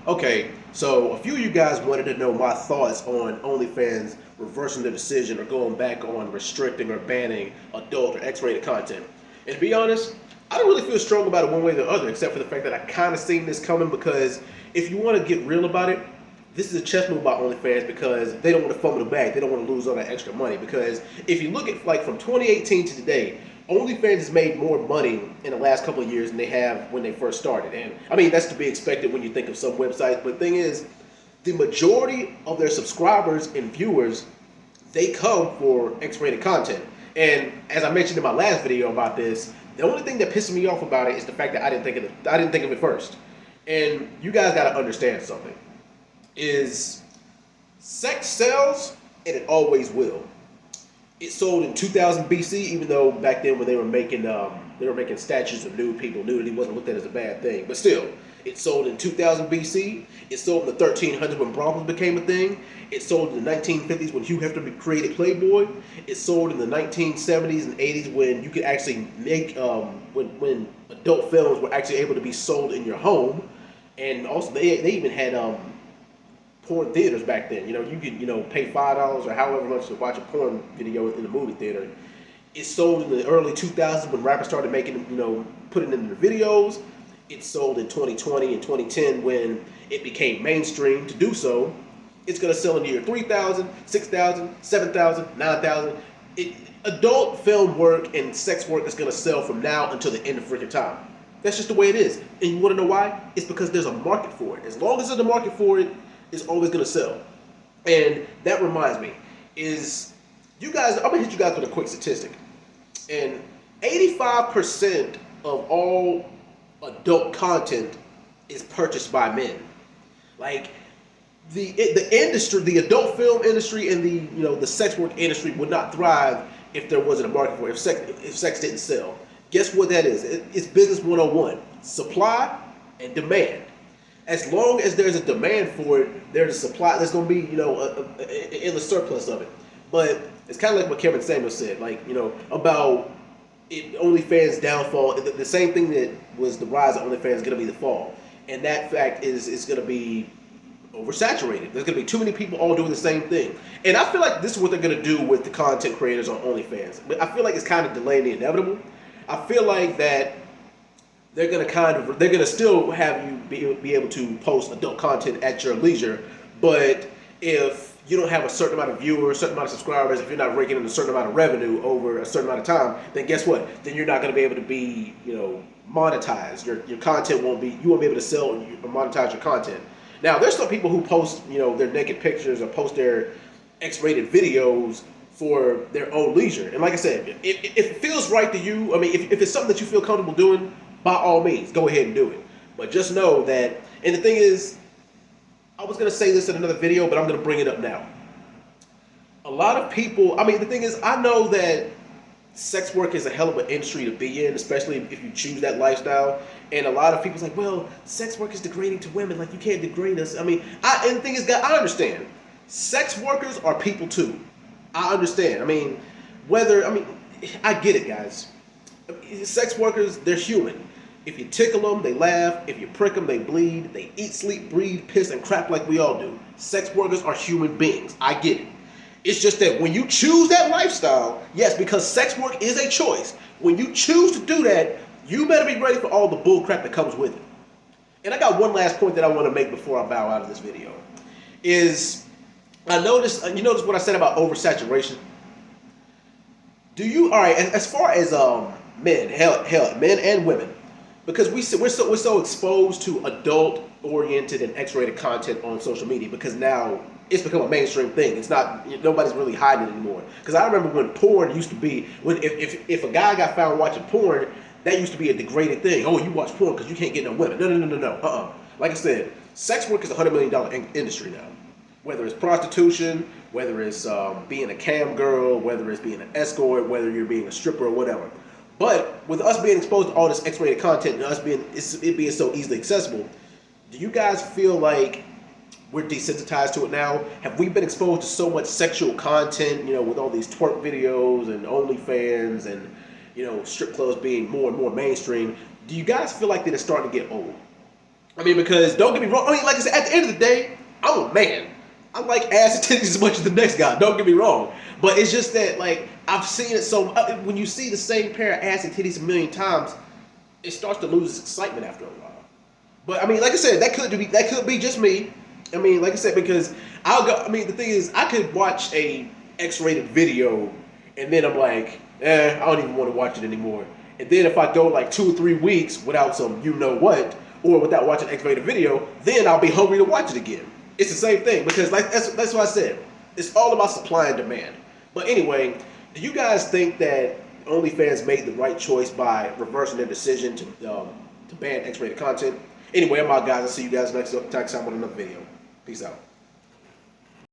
Okay, so a few of you guys wanted to know my thoughts on OnlyFans reversing the decision or going back on restricting or banning adult or X-rated content. And to be honest, I don't really feel strong about it one way or the other, except for the fact that I kind of seen this coming. Because if you want to get real about it, this is a chess move by OnlyFans because they don't want to fumble the bag. They don't want to lose all that extra money. Because if you look at like from 2018 to today, OnlyFans has made more money in the last couple of years than they have when they first started. And I mean, that's to be expected when you think of some websites. But the thing is, the majority of their subscribers and viewers, they come for X-rated content. And as I mentioned in my last video about this, the only thing that pisses me off about it is the fact that I didn't think of it first. And you guys got to understand something: is sex sells, and it always will. It sold in 2000 BC, even though back then when they were making statues of nude people, nudity wasn't looked at as a bad thing. But still, it sold in 2000 BC. It sold in the 1300s when brothels became a thing. It sold in the 1950s when Hugh Hefner created Playboy. It sold in the 1970s and 80s when you could actually make when adult films were actually able to be sold in your home. And also they even had porn theaters back then. You know, you could, pay $5 or however much to watch a porn video in the movie theater. It sold in the early 2000s when rappers started making, putting it in the videos. It sold in 2020 and 2010 when it became mainstream to do so. It's going to sell in the year 3,000, 6,000, 7,000, 9,000. Adult film work and sex work is going to sell from now until the end of freaking time. That's just the way it is. And you want to know why? It's because there's a market for it. As long as there's a market for it, it's always going to sell. And that reminds me, I'm going to hit you guys with a quick statistic. And 85% of all adult content is purchased by men. Like, the industry, the adult film industry and the sex work industry would not thrive if there wasn't a market for it, if sex didn't sell. Guess what that is? It's business 101. Supply and demand. As long as there's a demand for it, there's a supply. There's going to be, in the surplus of it. But it's kind of like what Kevin Samuels said, about OnlyFans downfall. The same thing that was the rise of OnlyFans is going to be the fall, and that fact is going to be oversaturated. There's going to be too many people all doing the same thing, and I feel like this is what they're going to do with the content creators on OnlyFans. But I feel like it's kind of delaying the inevitable. I feel like that they're going to still have you be able to post adult content at your leisure, but if you don't have a certain amount of viewers, a certain amount of subscribers, if you're not raking in a certain amount of revenue over a certain amount of time, then guess what? Then you're not going to be able to be, monetized. Your content you won't be able to sell or monetize your content. Now, there's some people who post, their naked pictures or post their X-rated videos for their own leisure. And like I said, if it feels right to you, if it's something that you feel comfortable doing, by all means, go ahead and do it. But just know that, and the thing is, I was going to say this in another video, but I'm going to bring it up now. A lot of people, the thing is, I know that sex work is a hell of an industry to be in, especially if you choose that lifestyle. And a lot of people's like, well, sex work is degrading to women. Like, you can't degrade us. And the thing is, I understand. Sex workers are people too. I understand. I get it, guys. Sex workers, they're human. If you tickle them, they laugh. If you prick them, they bleed. They eat, sleep, breathe, piss, and crap like we all do. Sex workers are human beings. I get it. It's just that when you choose that lifestyle, yes, because sex work is a choice. When you choose to do that, you better be ready for all the bull crap that comes with it. And I got one last point that I want to make before I bow out of this video. You notice what I said about oversaturation? Alright, as far as men, men and women, because we're so exposed to adult-oriented and X-rated content on social media, because now it's become a mainstream thing. It's not, nobody's really hiding it anymore. Because I remember when porn used to be, if a guy got found watching porn, that used to be a degraded thing. Oh, you watch porn because you can't get no women. No. Like I said, sex work is a $100 million industry now. Whether it's prostitution, whether it's being a cam girl, whether it's being an escort, whether you're being a stripper or whatever. But with us being exposed to all this X-rated content and it being so easily accessible, do you guys feel like we're desensitized to it now? Have we been exposed to so much sexual content, with all these twerk videos and OnlyFans and, strip clubs being more and more mainstream? Do you guys feel like that it's starting to get old? I mean, because don't get me wrong. I mean, like I said, at the end of the day, I'm a man. I like ass and titties as much as the next guy. Don't get me wrong. But it's just that, like, I've seen it so. When you see the same pair of ass and titties a million times, it starts to lose its excitement after a while. But I mean, like I said, that could be just me. I mean, like I said, because I'll go. I mean, the thing is, I could watch a X-rated video, and then I'm like, I don't even want to watch it anymore. And then if I go like 2 or 3 weeks without some you know what, or without watching an X-rated video, then I'll be hungry to watch it again. It's the same thing because like that's what I said. It's all about supply and demand. But anyway, do you guys think that OnlyFans made the right choice by reversing their decision to ban X-rated content? Anyway, I'm out, guys. I'll see you guys next time on another video. Peace out.